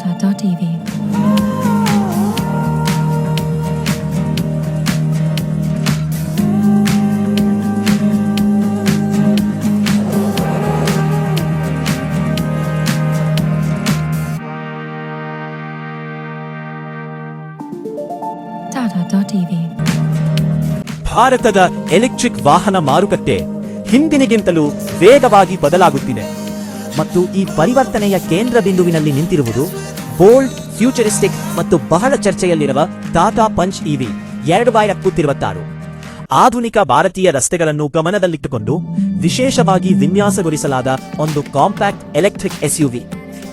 Tata.tv Tata.tv ಭಾರತದ electric ವಾಹನ ಮಾರುಕಟ್ಟೆ ಹಿಂದಿನಿಗಿಂತಲೂ ವೇಗವಾಗಿ ಬದಲಾಗುತ್ತಿದೆ ಮತ್ತು ಈ ಪರಿವರ್ತನೆಯ ಕೇಂದ್ರ ಬಿಂದುವಿನಲ್ಲಿ ನಿಂತಿರುವುದು ಬೋಲ್ಡ್, ಫ್ಯೂಚರಿಸ್ಟಿಕ್ ಮತ್ತು ಬಹಳ ಚರ್ಚೆಯಲ್ಲಿರುವ ಟಾಟಾ ಪಂಚ್ ಇವಿ 2026. ಆಧುನಿಕ ಭಾರತೀಯ ರಸ್ತೆಗಳನ್ನು ಗಮನದಲ್ಲಿಟ್ಟುಕೊಂಡು ವಿಶೇಷವಾಗಿ ವಿನ್ಯಾಸಗೊಳಿಸಲಾದ ಒಂದು ಕಾಂಪ್ಯಾಕ್ಟ್ ಎಲೆಕ್ಟ್ರಿಕ್ ಎಸ್ಯುವಿ.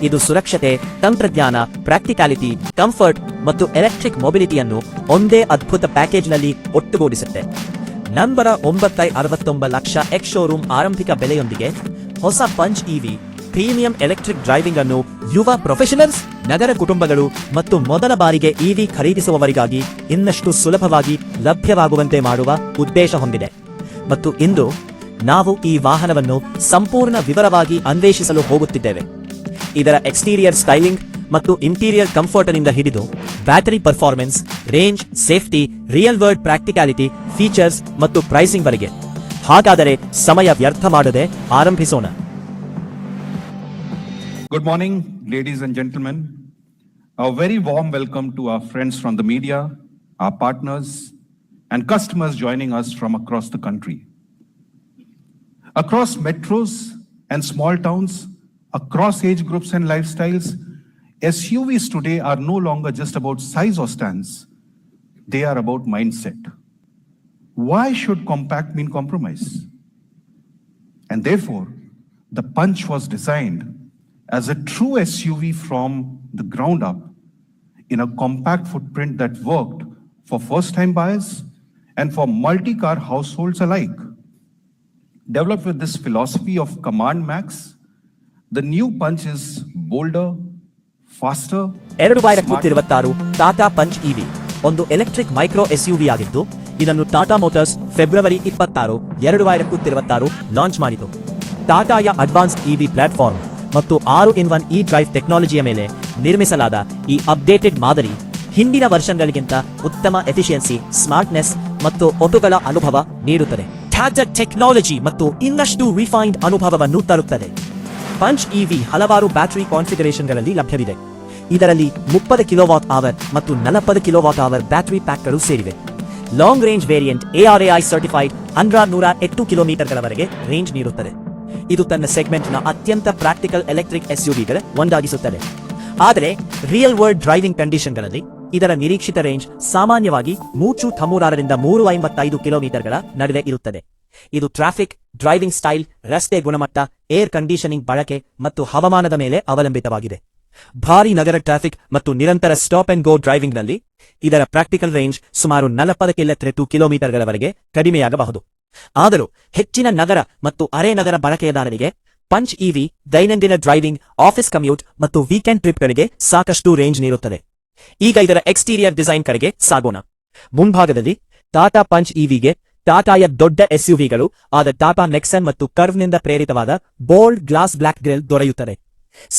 ಇದು ಸುರಕ್ಷತೆ, ತಂತ್ರಜ್ಞಾನ, ಪ್ರಾಕ್ಟಿಕಾಲಿಟಿ, ಕಂಫರ್ಟ್ ಮತ್ತು ಎಲೆಕ್ಟ್ರಿಕ್ ಮೊಬಿಲಿಟಿಯನ್ನು ಒಂದೇ ಅದ್ಭುತ ಪ್ಯಾಕೇಜ್ನಲ್ಲಿ ಒಟ್ಟುಗೂಡಿಸುತ್ತೆ. ನಂಬರ 969 ಲಕ್ಷ ಎಕ್ಸ್ ಶೋರೂಮ್ ಆರಂಭಿಕ ಬೆಲೆಯೊಂದಿಗೆ ಹೊಸ punch EV premium electric driving ಅನ್ನು ಯುವ ಪ್ರೊಫೆಷನಲ್ಸ್, ನಗರ ಕುಟುಂಬಗಳು ಮತ್ತು ಮೊದಲ ಬಾರಿಗೆ ಇವಿ ಖರೀದಿಸುವವರಿಗಾಗಿ ಇನ್ನಷ್ಟು ಸುಲಭವಾಗಿ ಲಭ್ಯವಾಗುವಂತೆ ಮಾಡುವ ಉದ್ದೇಶ ಹೊಂದಿದೆ. ಮತ್ತು ಇಂದು ನಾವು ಈ ವಾಹನವನ್ನು ಸಂಪೂರ್ಣ ವಿವರವಾಗಿ ಅನ್ವೇಷಿಸಲು ಹೋಗುತ್ತಿದ್ದೇವೆ. ಇದರ ಎಕ್ಸ್ಟೀರಿಯರ್ ಸ್ಟೈಲಿಂಗ್ ಮತ್ತು ಇಂಟೀರಿಯರ್ ಕಂಫರ್ಟ್ನಿಂದ ಹಿಡಿದು battery performance, range, safety, real world practicality, features ಮತ್ತು ಪ್ರೈಸಿಂಗ್ ವರೆಗೆ. ಹಾಗಾದರೆ ಸಮಯ ವ್ಯರ್ಥ ಮಾಡದೆ ಆರಂಭಿಸೋಣ. Good morning, ladies and gentlemen. A very warm welcome to our friends from the media, our partners, and customers joining us from across the country. Across metros and small towns, across age groups and lifestyles, SUVs today are no longer just about size or stance. They are about mindset. Why should compact mean compromise? And therefore, the Punch was designed as a true SUV from the ground up in a compact footprint that worked for first-time buyers and for multi-car households alike. Developed with this philosophy of Command Max, the new Punch is bolder, faster. 2026 Tata punch EV ಒಂದು electric micro SUV ಆಗಿದ್ದು, ಇದನ್ನು Tata motors February 26, 2026 launch ಮಾಡಿತು. ಟಾಟಾಯ advanced EV platform ಮತ್ತು 6-in-1 E drive ಟೆಕ್ನಾಲಜಿಯ ಮೇಲೆ ನಿರ್ಮಿಸಲಾದ ಈ updated ಮಾದರಿ ಹಿಂದಿನ ವರ್ಷನ್ಗಳಿಗಿಂತ ಉತ್ತಮ ಎಫಿಷಿಯನ್ಸಿ, ಸ್ಮಾರ್ಟ್ನೆಸ್ ಮತ್ತು ಆಟೋಗಳ ಅನುಭವ ನೀಡುತ್ತದೆ. ಟಾಟಾ ಟೆಕ್ನಾಲಜಿ ಮತ್ತು ಇನ್ನಷ್ಟು ರಿಫೈನ್ಡ್ ಅನುಭವವನ್ನು ತರುತ್ತದೆ. ಪಂಚ್ ಇವಿ ಹಲವಾರು ಬ್ಯಾಟರಿ ಕಾನ್ಫಿಗರೇಷನ್ಗಳಲ್ಲಿ ಲಭ್ಯವಿದೆ. ಇದರಲ್ಲಿ 30 kWh ಮತ್ತು 40 kWh ಬ್ಯಾಟರಿ ಪ್ಯಾಕ್ಗಳು ಸೇರಿವೆ. Long range variant ARAI certified 108 ಕಿಲೋಮೀಟರ್ಗಳವರೆಗೆ ರೇಂಜ್ ನೀಡುತ್ತದೆ. ಇದು ತನ್ನ ಸೆಗ್ಮೆಂಟ್ನ ಅತ್ಯಂತ ಪ್ರಾಕ್ಟಿಕಲ್ ಎಲೆಕ್ಟ್ರಿಕ್ ಎಸ್ಯುವಿಗಳ ಒಂದಾಗಿಸುತ್ತದೆ. ಆದರೆ ರಿಯಲ್ ವರ್ಲ್ಡ್ ಡ್ರೈವಿಂಗ್ ಕಂಡೀಷನ್ಗಳಲ್ಲಿ ಇದರ ನಿರೀಕ್ಷಿತ ರೇಂಜ್ ಸಾಮಾನ್ಯವಾಗಿ 336ರಿಂದ 355 ಕಿಲೋಮೀಟರ್ಗಳ ನಡುವೆ ಇರುತ್ತದೆ. ಇದು ಟ್ರಾಫಿಕ್, ಡ್ರೈವಿಂಗ್ ಸ್ಟೈಲ್, ರಸ್ತೆ ಗುಣಮಟ್ಟ, ಏರ್ ಕಂಡೀಷನಿಂಗ್ ಬಳಕೆ ಮತ್ತು ಹವಾಮಾನದ ಮೇಲೆ ಅವಲಂಬಿತವಾಗಿದೆ. ಭಾರೀ ನಗರ ಟ್ರಾಫಿಕ್ ಮತ್ತು ನಿರಂತರ ಸ್ಟಾಪ್ ಅಂಡ್ ಗೋ ಡ್ರೈವಿಂಗ್ನಲ್ಲಿ ಇದರ ಪ್ರಾಕ್ಟಿಕಲ್ ರೇಂಜ್ ಸುಮಾರು 40 ಕಿಲೋಮೀಟರ್ಗಳವರೆಗೆ ಕಡಿಮೆಯಾಗಬಹುದು. ಆದರೂ ಹೆಚ್ಚಿನ ನಗರ ಮತ್ತು ಅರೆ ನಗರ ಬಳಕೆದಾರರಿಗೆ ಪಂಚ್ ಇವಿ ದೈನಂದಿನ ಡ್ರೈವಿಂಗ್, ಆಫೀಸ್ ಕಮ್ಯೂಟ್ ಮತ್ತು ವೀಕೆಂಡ್ ಟ್ರಿಪ್ಗಳಿಗೆ ಸಾಕಷ್ಟು ರೇಂಜ್ ನೀಡುತ್ತದೆ. ಈಗ ಇದರ ಎಕ್ಸ್ಟೀರಿಯರ್ ಡಿಸೈನ್ ಕಡೆಗೆ ಸಾಗೋಣ. ಮುಂಭಾಗದಲ್ಲಿ ಟಾಟಾ ಪಂಚ್ ಇವಿಗೆ ಟಾಟಾಯ ದೊಡ್ಡ ಎಸ್ಯುವಿಗಳು ಆದ ಟಾಟಾ ನೆಕ್ಸನ್ ಮತ್ತು ಕರ್ವ್ನಿಂದ ಪ್ರೇರಿತವಾದ ಬೋಲ್ಡ್ ಗ್ಲಾಸ್ ಬ್ಲಾಕ್ ಗ್ರಿಲ್ ದೊರೆಯುತ್ತದೆ.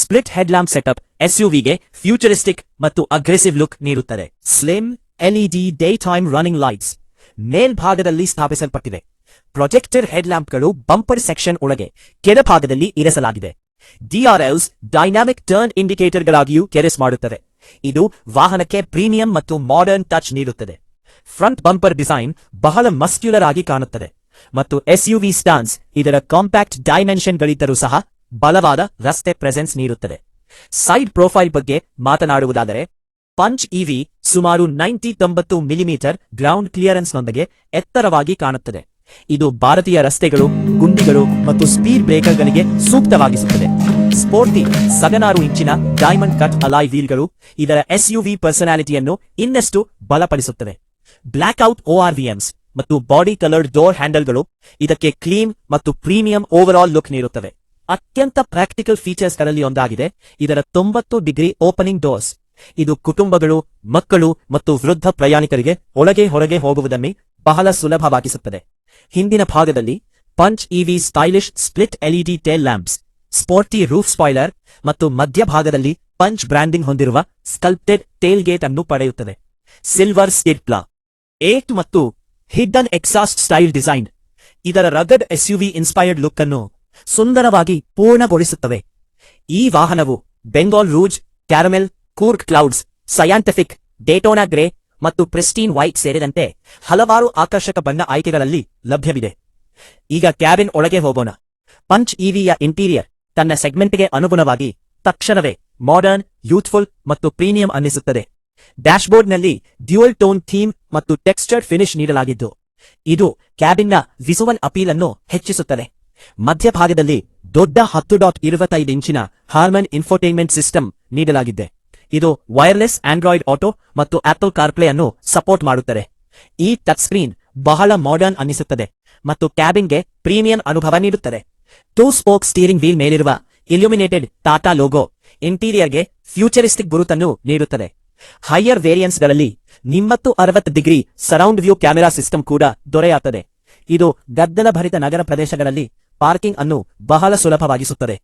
ಸ್ಪ್ಲಿಟ್ ಹೆಡ್ಲ್ಯಾಂಪ್ ಸೆಟಪ್ ಎಸ್ಯುವಿಗೆ ಫ್ಯೂಚರಿಸ್ಟಿಕ್ ಮತ್ತು ಅಗ್ರೆಸಿವ್ ಲುಕ್ ನೀಡುತ್ತದೆ. Slim LED day time running lights ಮೇಲ್ಭಾಗದಲ್ಲಿ ಸ್ಥಾಪಿಸಲ್ಪಟ್ಟಿದೆ. ಪ್ರೊಜೆಕ್ಟರ್ ಹೆಡ್ಲ್ಯಾಂಪ್ಗಳು ಬಂಪರ್ ಸೆಕ್ಷನ್ ಒಳಗೆ ಕೆಳಭಾಗದಲ್ಲಿ ಇರಿಸಲಾಗಿದೆ. DRLs ಡೈನಾಮಿಕ್ ಟರ್ನ್ ಇಂಡಿಕೇಟರ್ಗಳಾಗಿಯೂ ಕೆಲಸ ಮಾಡುತ್ತದೆ. ಇದು ವಾಹನಕ್ಕೆ ಪ್ರೀಮಿಯಂ ಮತ್ತು ಮಾಡರ್ನ್ ಟಚ್ ನೀಡುತ್ತದೆ. ಫ್ರಂಟ್ ಬಂಪರ್ ಡಿಸೈನ್ ಬಹಳ ಮಸ್ಕ್ಯುಲರ್ ಆಗಿ ಕಾಣುತ್ತದೆ ಮತ್ತು ಎಸ್ಯುವಿ ಸ್ಟಾನ್ಸ್ ಇದರ ಕಾಂಪ್ಯಾಕ್ಟ್ ಡೈಮೆನ್ಷನ್ಗಳಿದ್ದರೂ ಸಹ ಬಲವಾದ ರಸ್ತೆ ಪ್ರೆಸೆನ್ಸ್ ನೀಡುತ್ತದೆ. ಸೈಡ್ ಪ್ರೊಫೈಲ್ ಬಗ್ಗೆ ಮಾತನಾಡುವುದಾದರೆ, ಪಂಚ್ ಇವಿ ಸುಮಾರು 90 ಮಿಲಿಮೀಟರ್ ಗ್ರೌಂಡ್ ಕ್ಲಿಯರೆನ್ಸ್ನೊಂದಿಗೆ ಎತ್ತರವಾಗಿ ಕಾಣುತ್ತದೆ. ಇದು ಭಾರತೀಯ ರಸ್ತೆಗಳು, ಗುಂಡಿಗಳು ಮತ್ತು ಸ್ಪೀಡ್ ಬ್ರೇಕರ್ಗಳಿಗೆ ಸೂಕ್ತವಾಗಿಸುತ್ತದೆ. ಸ್ಪೋರ್ಟಿ 16 ಇಂಚಿನ ಡೈಮಂಡ್ ಕಟ್ ಅಲಾಯ್ ವೀಲ್ಗಳು ಇದರ ಎಸ್ಯುವಿ ಪರ್ಸನಾಲಿಟಿಯನ್ನು ಇನ್ನಷ್ಟು ಬಲಪಡಿಸುತ್ತವೆ. ಬ್ಲಾಕ್ಔಟ್ ORVMs ಮತ್ತು ಬಾಡಿ ಕಲರ್ಡ್ ಡೋರ್ ಹ್ಯಾಂಡಲ್ಗಳು ಇದಕ್ಕೆ ಕ್ಲೀನ್ ಮತ್ತು ಪ್ರೀಮಿಯಂ ಓವರ್ ಲುಕ್ ನೀಡುತ್ತವೆ. ಅತ್ಯಂತ ಪ್ರಾಕ್ಟಿಕಲ್ ಫೀಚರ್ಸ್ಗಳಲ್ಲಿ ಒಂದಾಗಿದೆ ಇದರ 90 ಡಿಗ್ರಿ ಓಪನಿಂಗ್ ಡೋರ್ಸ್. ಇದು ಕುಟುಂಬಗಳು, ಮಕ್ಕಳು ಮತ್ತು ವೃದ್ಧ ಪ್ರಯಾಣಿಕರಿಗೆ ಒಳಗೆ ಹೊರಗೆ ಹೋಗುವುದನ್ನು ಬಹಳ ಸುಲಭವಾಗಿಸುತ್ತದೆ. ಹಿಂದಿನ ಭಾಗದಲ್ಲಿ punch EV stylish split LED tail lamps, sporty roof spoiler ಮತ್ತು ಮಧ್ಯಭಾಗದಲ್ಲಿ ಪಂಚ್ ಬ್ರ್ಯಾಂಡಿಂಗ್ ಹೊಂದಿರುವ ಸ್ಕಲ್ಪ್ಟೆಡ್ ಟೇಲ್ ಗೇಟ್ ಅನ್ನು ಪಡೆಯುತ್ತದೆ. ಸಿಲ್ವರ್ ಸ್ಟಿಡ್ಲ 8 ಮತ್ತು ಹಿಡ್ಡನ್ ಎಕ್ಸಾಸ್ಟ್ ಸ್ಟೈಲ್ ಡಿಸೈನ್ ಇದರ ರಗಡ್ ಎಸ್ಯುವಿ ಇನ್ಸ್ಪೈರ್ಡ್ ಲುಕ್ ಅನ್ನು ಸುಂದರವಾಗಿ ಪೂರ್ಣಗೊಳಿಸುತ್ತವೆ. ಈ ವಾಹನವು Bengal rouge, caramel, Coorg clouds, scientific, Daytona grey ಮತ್ತು ಪ್ರೆಸ್ಟೀನ್ ವೈಟ್ ಸೇರಿದಂತೆ ಹಲವಾರು ಆಕರ್ಷಕ ಬಣ್ಣ ಆಯ್ಕೆಗಳಲ್ಲಿ ಲಭ್ಯವಿದೆ. ಈಗ ಕ್ಯಾಬಿನ್ ಒಳಗೆ ಹೋಗೋಣ. ಪಂಚ್ ಇವಿಯ ಇಂಟೀರಿಯರ್ ತನ್ನ ಸೆಗ್ಮೆಂಟ್ಗೆ ಅನುಗುಣವಾಗಿ ತಕ್ಷಣವೇ ಮಾಡರ್ನ್, ಯೂತ್ಫುಲ್ ಮತ್ತು ಪ್ರೀಮಿಯಂ ಅನ್ನಿಸುತ್ತದೆ. ಡ್ಯಾಶ್ಬೋರ್ಡ್ನಲ್ಲಿ ಡ್ಯುಯಲ್ ಟೋನ್ ಥೀಮ್ ಮತ್ತು ಟೆಕ್ಸ್ಚರ್ಡ್ ಫಿನಿಶ್ ನೀಡಲಾಗಿದ್ದು ಇದು ಕ್ಯಾಬಿನ್ನ ವಿಸುವಲ್ ಅಪೀಲ್ ಅನ್ನು ಹೆಚ್ಚಿಸುತ್ತದೆ. ಮಧ್ಯಭಾಗದಲ್ಲಿ ದೊಡ್ಡ 10.25 ಇಂಚಿನ ಹಾರ್ಮನ್ ಇನ್ಫೋಟೈನ್ಮೆಂಟ್ ಸಿಸ್ಟಮ್ ನೀಡಲಾಗಿದೆ. ಇದು ವೈರ್ಲೆಸ್ ಆಂಡ್ರಾಯ್ಡ್ ಆಟೋ ಮತ್ತು ಆಪಲ್ ಕಾರ್ಪ್ಲೇ ಅನ್ನು ಸಪೋರ್ಟ್ ಮಾಡುತ್ತದೆ. ಈ ಟಚ್ ಸ್ಕ್ರೀನ್ ಬಹಳ ಮಾಡರ್ನ್ ಅನ್ನಿಸುತ್ತದೆ ಮತ್ತು ಕ್ಯಾಬಿನ್ಗೆ ಪ್ರೀಮಿಯಂ ಅನುಭವ ನೀಡುತ್ತದೆ. 2 ಸ್ಪೋಕ್ ಸ್ಟೀರಿಂಗ್ ವೀಲ್ ಮೇಲಿರುವ ಇಲ್ಯುಮಿನೇಟೆಡ್ ಟಾಟಾ ಲೋಗೋ ಇಂಟೀರಿಯರ್ಗೆ ಫ್ಯೂಚರಿಸ್ಟಿಕ್ ಗುರುತನ್ನು ನೀಡುತ್ತದೆ. ಹೈಯರ್ ವೇರಿಯಂಟ್ಸ್ಗಳಲ್ಲಿ 60 degree surround view camera system ಕೂಡ ದೊರೆಯುತ್ತದೆ. ಇದು ಗದ್ದಲಭರಿತ ನಗರ ಪ್ರದೇಶಗಳಲ್ಲಿ ಪಾರ್ಕಿಂಗ್ ಅನ್ನು ಬಹಳ ಸುಲಭವಾಗಿಸುತ್ತದೆ.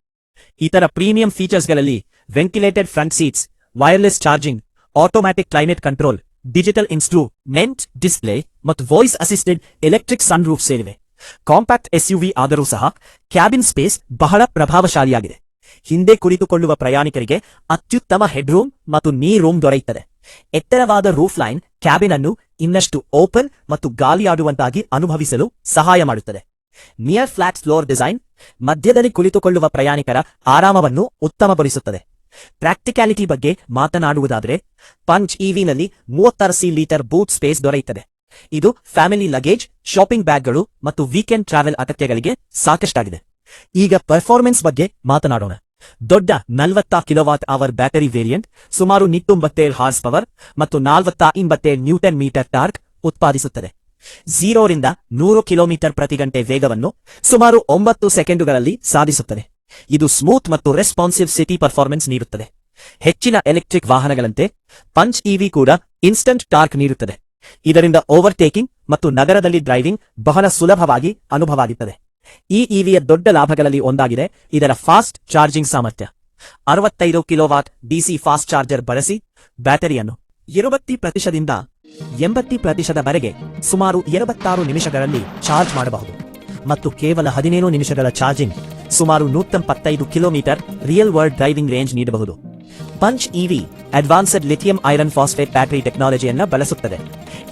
ಇತರ ಪ್ರೀಮಿಯಂ ಫೀಚರ್ಸ್ಗಳಲ್ಲಿ ventilated front seats, wireless charging, automatic climate control, digital instrument display ಮತ್ತು voice assisted electric sunroof ಸೇರಿವೆ. ಕಾಂಪ್ಯಾಕ್ಟ್ ಎಸ್ಯುವಿ ಆದರೂ ಸಹ ಕ್ಯಾಬಿನ್ ಸ್ಪೇಸ್ ಬಹಳ ಪ್ರಭಾವಶಾಲಿಯಾಗಿದೆ. ಹಿಂದೆ ಕುಳಿತುಕೊಳ್ಳುವ ಪ್ರಯಾಣಿಕರಿಗೆ ಅತ್ಯುತ್ತಮ ಹೆಡ್ರೂಮ್ ಮತ್ತು ನೀ ರೂಮ್ ದೊರೆಯುತ್ತದೆ. ಎತ್ತರವಾದ ರೂಫ್ ಲೈನ್ ಕ್ಯಾಬಿನ್ ಅನ್ನು ಇನ್ನಷ್ಟು ಓಪನ್ ಮತ್ತು ಗಾಳಿಯಾಡುವಂತಾಗಿ ಅನುಭವಿಸಲು ಸಹಾಯ ಮಾಡುತ್ತದೆ. ನಿಯರ್ ಫ್ಲಾಟ್ ಫ್ಲೋರ್ ಡಿಸೈನ್ ಮಧ್ಯದಲ್ಲಿ ಕುಳಿತುಕೊಳ್ಳುವ ಪ್ರಯಾಣಿಕರ ಆರಾಮವನ್ನು ಉತ್ತಮಗೊಳಿಸುತ್ತದೆ. ಪ್ರಾಕ್ಟಿಕ್ಯಾಲಿಟಿ ಬಗ್ಗೆ ಮಾತನಾಡುವುದಾದರೆ ಪಂಚ್ ಇವಿನಲ್ಲಿ 36 ಲೀಟರ್ ಬೂಟ್ ಸ್ಪೇಸ್ ದೊರೆಯುತ್ತದೆ. ಇದು ಫ್ಯಾಮಿಲಿ ಲಗೇಜ್, ಶಾಪಿಂಗ್ ಬ್ಯಾಗ್ಗಳು ಮತ್ತು ವೀಕೆಂಡ್ ಟ್ರಾವೆಲ್ ಅಗತ್ಯಗಳಿಗೆ ಸಾಕಷ್ಟಾಗಿದೆ. ಈಗ ಪರ್ಫಾರ್ಮೆನ್ಸ್ ಬಗ್ಗೆ ಮಾತನಾಡೋಣ. ದೊಡ್ಡ 40 ಕಿಲೋವಾಟ್ ಅವರ್ ಬ್ಯಾಟರಿ ವೇರಿಯಂಟ್ ಸುಮಾರು 97 ಹಾರ್ಸ್ ಪವರ್ ಮತ್ತು 487 ನ್ಯೂಟನ್ ಮೀಟರ್ ಟಾರ್ಕ್ ಉತ್ಪಾದಿಸುತ್ತದೆ. 0 ರಿಂದ 100 ಕಿಲೋಮೀಟರ್ ಪ್ರತಿ ಗಂಟೆ ವೇಗವನ್ನು ಸುಮಾರು 9 ಸೆಕೆಂಡುಗಳಲ್ಲಿ ಸಾಧಿಸುತ್ತದೆ. ಇದು ಸ್ಮೂತ್ ಮತ್ತು ರೆಸ್ಪಾನ್ಸಿವ್ ಸಿಟಿ ಪರ್ಫಾರ್ಮೆನ್ಸ್ ನೀಡುತ್ತದೆ. ಹೆಚ್ಚಿನ ಎಲೆಕ್ಟ್ರಿಕ್ ವಾಹನಗಳಂತೆ ಪಂಚ್ ಇವಿ ಕೂಡ ಇನ್ಸ್ಟಂಟ್ ಟಾರ್ಕ್ ನೀಡುತ್ತದೆ. ಇದರಿಂದ ಓವರ್ಟೇಕಿಂಗ್ ಮತ್ತು ನಗರದಲ್ಲಿ ಡ್ರೈವಿಂಗ್ ಬಹಳ ಸುಲಭವಾಗಿ ಅನುಭವವಾಗುತ್ತದೆ. ಈ ಇವಿಯ ದೊಡ್ಡ ಲಾಭಗಳಲ್ಲಿ ಒಂದಾಗಿದೆ ಇದರ ಫಾಸ್ಟ್ ಚಾರ್ಜಿಂಗ್ ಸಾಮರ್ಥ್ಯ. 65 ಕಿಲೋವಾಟ್ ಡಿಸಿ ಫಾಸ್ಟ್ ಚಾರ್ಜರ್ ಬಳಸಿ ಬ್ಯಾಟರಿಯನ್ನು 20% 80% ಸುಮಾರು 26 ನಿಮಿಷಗಳಲ್ಲಿ ಚಾರ್ಜ್ ಮಾಡಬಹುದು ಮತ್ತು ಕೇವಲ 17 ನಿಮಿಷಗಳ ಚಾರ್ಜಿಂಗ್ ಸುಮಾರು 125 kilometre real world driving range ನೀಡಬಹುದು. Punch EV advanced lithium iron phosphate battery ಟೆಕ್ನಾಲಜಿಯನ್ನು ಬಳಸುತ್ತದೆ.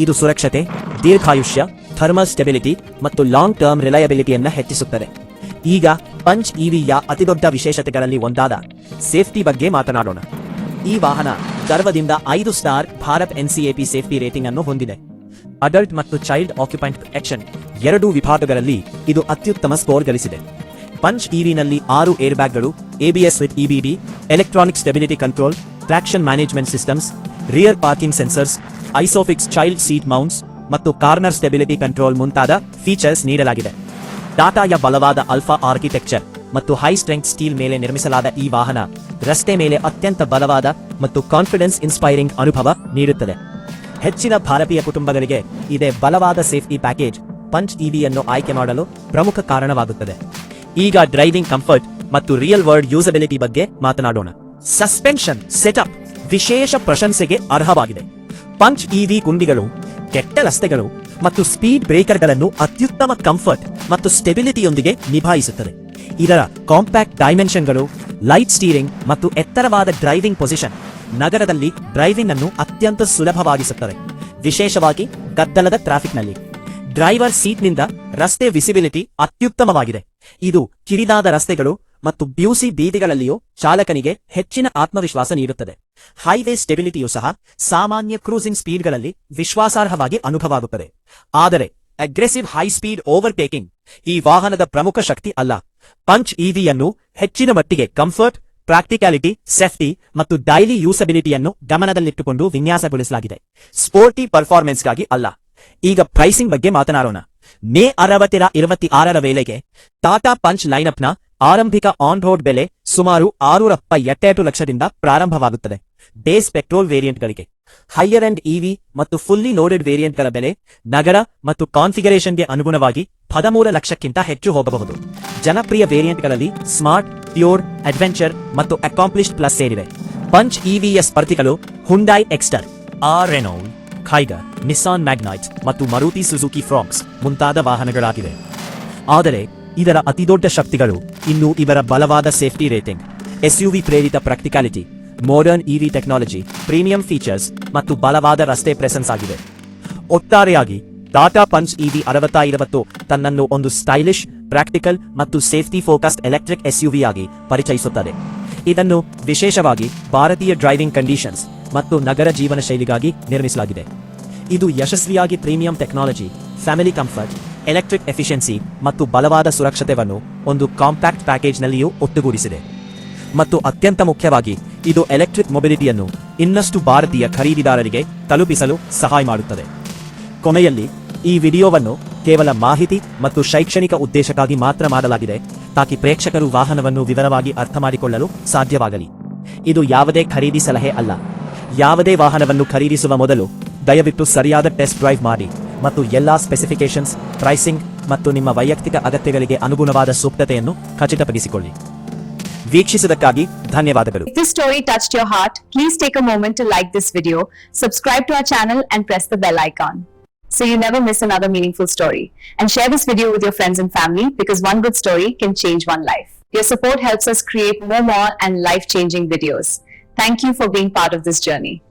ಇದು ಸುರಕ್ಷತೆ, ದೀರ್ಘಾಯುಷ್ಯ, ಥರ್ಮಲ್ ಸ್ಟೆಬಿಲಿಟಿ ಮತ್ತು ಲಾಂಗ್ ಟರ್ಮ್ ರಿಲಯಬಿಲಿಟಿಯನ್ನು ಹೆಚ್ಚಿಸುತ್ತದೆ. ಈಗ ಪಂಚ್ ಇವಿಯ ಅತಿದೊಡ್ಡ ವಿಶೇಷತೆಗಳಲ್ಲಿ ಒಂದಾದ ಸೇಫ್ಟಿ ಬಗ್ಗೆ ಮಾತನಾಡೋಣ. ಈ ವಾಹನ ಗರ್ವದಿಂದ 5 star Bharat NCAP safety rating ಅನ್ನು ಹೊಂದಿದೆ. ಅಡಲ್ಟ್ ಮತ್ತು ಚೈಲ್ಡ್ ಆಕ್ಯುಪೆಂಟ್ ಪ್ರೊಟೆಕ್ಷನ್ ಎರಡೂ ವಿಭಾಗಗಳಲ್ಲಿ ಇದು ಅತ್ಯುತ್ತಮ ಸ್ಕೋರ್ ಗಳಿಸಿದೆ. ಪಂಚ್ ಇವಿನಲ್ಲಿ 6 ಏರ್ ಬ್ಯಾಗ್ಗಳು, ABS with EBD, electronic stability control, traction management systems, rear parking sensors, Isofix child seat mounts ಮತ್ತು ಕಾರ್ನರ್ ಸ್ಟೆಬಿಲಿಟಿ ಕಂಟ್ರೋಲ್ ಮುಂತಾದ ಫೀಚರ್ಸ್ ನೀಡಲಾಗಿದೆ. ಟಾಟಾಯ ಬಲವಾದ ಆಲ್ಫಾ ಆರ್ಕಿಟೆಕ್ಚರ್ ಮತ್ತು ಹೈ ಸ್ಟ್ರೆಂಗ್ತ್ ಸ್ಟೀಲ್ ಮೇಲೆ ನಿರ್ಮಿಸಲಾದ ಈ ವಾಹನ ರಸ್ತೆ ಮೇಲೆ ಅತ್ಯಂತ ಬಲವಾದ ಮತ್ತು ಕಾನ್ಫಿಡೆನ್ಸ್ ಇನ್ಸ್ಪೈರಿಂಗ್ ಅನುಭವ ನೀಡುತ್ತದೆ. ಹೆಚ್ಚಿನ ಭಾರತೀಯ ಕುಟುಂಬಗಳಿಗೆ ಇದೇ ಬಲವಾದ ಸೇಫ್ಟಿ ಪ್ಯಾಕೇಜ್ ಪಂಚ್ ಇವಿಯನ್ನು ಆಯ್ಕೆ ಮಾಡಲು ಪ್ರಮುಖ ಕಾರಣವಾಗುತ್ತದೆ. ಈಗ ಡ್ರೈವಿಂಗ್ ಕಂಫರ್ಟ್ ಮತ್ತು ರಿಯಲ್ ವರ್ಲ್ಡ್ ಯೂಸಬಿಲಿಟಿ ಬಗ್ಗೆ ಮಾತನಾಡೋಣ. ಸಸ್ಪೆನ್ಷನ್ ಸೆಟಪ್ ವಿಶೇಷ ಪ್ರಶಂಸೆಗೆ ಅರ್ಹವಾಗಿದೆ. ಪಂಚ್ ಇವಿ ಗುಂಡಿಗಳು, ಕೆಟ್ಟ ರಸ್ತೆಗಳು ಮತ್ತು ಸ್ಪೀಡ್ ಬ್ರೇಕರ್ಗಳನ್ನು ಅತ್ಯುತ್ತಮ ಕಂಫರ್ಟ್ ಮತ್ತು ಸ್ಟೆಬಿಲಿಟಿಯೊಂದಿಗೆ ನಿಭಾಯಿಸುತ್ತದೆ. ಇದರ ಕಾಂಪ್ಯಾಕ್ಟ್ ಡೈಮೆನ್ಷನ್ಗಳು, ಲೈಟ್ ಸ್ಟೀರಿಂಗ್ ಮತ್ತು ಎತ್ತರವಾದ ಡ್ರೈವಿಂಗ್ ಪೊಸಿಷನ್ ನಗರದಲ್ಲಿ ಡ್ರೈವಿಂಗ್ ಅನ್ನು ಅತ್ಯಂತ ಸುಲಭವಾಗಿಸುತ್ತದೆ, ವಿಶೇಷವಾಗಿ ಗದ್ದಲದ ಟ್ರಾಫಿಕ್ನಲ್ಲಿ. ಡ್ರೈವರ್ ಸೀಟ್ನಿಂದ ರಸ್ತೆ ವಿಸಿಬಿಲಿಟಿ ಅತ್ಯುತ್ತಮವಾಗಿದೆ. ಇದು ಕಿರಿದಾದ ರಸ್ತೆಗಳು ಮತ್ತು ಬ್ಯೂಸಿ ಬೀದಿಗಳಲ್ಲಿಯೂ ಚಾಲಕನಿಗೆ ಹೆಚ್ಚಿನ ಆತ್ಮವಿಶ್ವಾಸ ನೀಡುತ್ತದೆ. ಹೈವೇ ಸ್ಟೆಬಿಲಿಟಿಯೂ ಸಹ ಸಾಮಾನ್ಯ ಕ್ರೂಸಿಂಗ್ ಸ್ಪೀಡ್ಗಳಲ್ಲಿ ವಿಶ್ವಾಸಾರ್ಹವಾಗಿ ಅನುಭವವಾಗುತ್ತದೆ. ಆದರೆ ಅಗ್ರೆಸಿವ್ ಹೈ ಸ್ಪೀಡ್ ಓವರ್ಟೇಕಿಂಗ್ ಈ ವಾಹನದ ಪ್ರಮುಖ ಶಕ್ತಿ ಅಲ್ಲ. ಪಂಚ್ ಇವಿಯನ್ನು ಹೆಚ್ಚಿನ ಮಟ್ಟಿಗೆ ಕಂಫರ್ಟ್, ಪ್ರಾಕ್ಟಿಕ್ಯಾಲಿಟಿ, ಸೇಫ್ಟಿ ಮತ್ತು ಡೈಲಿ ಯೂಸಬಿಲಿಟಿಯನ್ನು ಗಮನದಲ್ಲಿಟ್ಟುಕೊಂಡು ವಿನ್ಯಾಸಗೊಳಿಸಲಾಗಿದೆ, ಸ್ಪೋರ್ಟಿ ಪರ್ಫಾರ್ಮೆನ್ಸ್ಗಾಗಿ ಅಲ್ಲ. ಈಗ ಪ್ರೈಸಿಂಗ್ ಬಗ್ಗೆ ಮಾತನಾಡೋಣ. ಮೇ 26 ವೇಳೆಗೆ ಟಾಟಾ ಪಂಚ್ ಲೈನಪ್ನ ಆರಂಭಿಕ ಆನ್ ರೋಡ್ ಬೆಲೆ ಸುಮಾರು 678 ಲಕ್ಷದಿಂದ ಪ್ರಾರಂಭವಾಗುತ್ತದೆ. ಬೇಸ್ ಪೆಟ್ರೋಲ್ ವೇರಿಯಂಟ್ಗಳಿಗೆ ಹೈಯರ್ ಎಂಡ್ ಇವಿ ಮತ್ತು ಫುಲ್ಲಿ ಲೋಡೆಡ್ ವೇರಿಯಂಟ್ಗಳ ಬೆಲೆ ನಗರ ಮತ್ತು ಕಾನ್ಫಿಗರೇಷನ್ಗೆ ಅನುಗುಣವಾಗಿ 13 ಲಕ್ಷಕ್ಕಿಂತ ಹೆಚ್ಚು ಹೋಗಬಹುದು. ಜನಪ್ರಿಯ ವೇರಿಯಂಟ್ಗಳಲ್ಲಿ ಸ್ಮಾರ್ಟ್, ಪ್ಯೂರ್, ಅಡ್ವೆಂಚರ್ ಮತ್ತು ಅಕಾಂಪ್ಲಿಷ್ಡ್ ಪ್ಲಸ್ ಸೇರಿವೆ. ಪಂಚ್ ಇವಿಯ ಸ್ಪರ್ಧಿಗಳು Hyundai Exter, Renault, Kiger, Nissan Magnite ಮತ್ತು ಮರುತಿ ಸುಜುಕಿ ಫ್ರಾಕ್ಸ್ ಮುಂತಾದ ವಾಹನಗಳಾಗಿವೆ. ಆದರೆ ಇದರ ಅತಿದೊಡ್ಡ ಶಕ್ತಿಗಳು ಇನ್ನು ಇವರ ಬಲವಾದ ಸೇಫ್ಟಿ ರೇಟಿಂಗ್, ಎಸ್ಯುವಿ ಪ್ರೇರಿತ practicality, modern EV technology, premium features ಮತ್ತು ಬಲವಾದ ರಸ್ತೆ ಪ್ರೆಸೆನ್ಸ್ ಆಗಿದೆ. ಒಟ್ಟಾರೆಯಾಗಿ ಟಾಟಾ ಪಂಚ್ ಇವಿ 6020 ತನ್ನನ್ನು ಒಂದು ಸ್ಟೈಲಿಶ್, ಪ್ರಾಕ್ಟಿಕಲ್ ಮತ್ತು ಸೇಫ್ಟಿ ಫೋಕಸ್ಡ್ ಎಲೆಕ್ಟ್ರಿಕ್ ಎಸ್ಯುವಿ ಆಗಿ ಪರಿಚಯಿಸುತ್ತದೆ. ಇದನ್ನು ವಿಶೇಷವಾಗಿ ಭಾರತೀಯ ಡ್ರೈವಿಂಗ್ ಕಂಡೀಷನ್ಸ್ ಮತ್ತು ನಗರ ಜೀವನ ಶೈಲಿಗಾಗಿ ನಿರ್ಮಿಸಲಾಗಿದೆ. ಇದು ಯಶಸ್ವಿಯಾಗಿ premium technology, family comfort, electric efficiency ಮತ್ತು ಬಲವಾದ ಸುರಕ್ಷತೆಯನ್ನು ಒಂದು ಕಾಂಪ್ಯಾಕ್ಟ್ ಪ್ಯಾಕೇಜ್ನಲ್ಲಿಯೂ ಒಟ್ಟುಗೂಡಿಸಿದೆ. ಮತ್ತು ಅತ್ಯಂತ ಮುಖ್ಯವಾಗಿ ಇದು ಎಲೆಕ್ಟ್ರಿಕ್ ಮೊಬಿಲಿಟಿಯನ್ನು ಇನ್ನಷ್ಟು ಭಾರತೀಯ ಖರೀದಿದಾರರಿಗೆ ತಲುಪಿಸಲು ಸಹಾಯ ಮಾಡುತ್ತದೆ. ಕೊನೆಯಲ್ಲಿ ಈ ವಿಡಿಯೋವನ್ನು ಕೇವಲ ಮಾಹಿತಿ ಮತ್ತು ಶೈಕ್ಷಣಿಕ ಉದ್ದೇಶಕ್ಕಾಗಿ ಮಾತ್ರ ಮಾಡಲಾಗಿದೆ, ತಾಕಿ ಪ್ರೇಕ್ಷಕರು ವಾಹನವನ್ನು ವಿವರವಾಗಿ ಅರ್ಥಮಾಡಿಕೊಳ್ಳಲು ಸಾಧ್ಯವಾಗಲಿ. ಇದು ಯಾವುದೇ ಖರೀದಿ ಸಲಹೆ ಅಲ್ಲ. ಯಾವುದೇ ವಾಹನವನ್ನು ಖರೀದಿಸುವ ಮೊದಲು ದಯವಿಟ್ಟು ಸರಿಯಾದ ಟೆಸ್ಟ್ ಡ್ರೈವ್ ಮಾಡಿ ಮತ್ತು ಎಲ್ಲಾ ಸ್ಪೆಸಿಫಿಕೇಶನ್ಸ್, ಪ್ರೈಸಿಂಗ್ ಮತ್ತು ನಿಮ್ಮ ವೈಯಕ್ತಿಕ ಅಗತ್ಯಗಳಿಗೆ ಅನುಗುಣವಾದ ಸೂಕ್ತತೆಯನ್ನು ಖಚಿತಪಡಿಸಿಕೊಳ್ಳಿ. ವೀಕ್ಷಿಸಿದ್ದಕ್ಕಾಗಿ ಧನ್ಯವಾದಗಳು. If this story touched your heart, please take a moment to like this video, subscribe to our channel and press the bell icon so you never miss another meaningful story. And share this video with your friends and family, because one good story can change one life. Your support helps us create more and life-changing videos. Thank you for being part of this journey.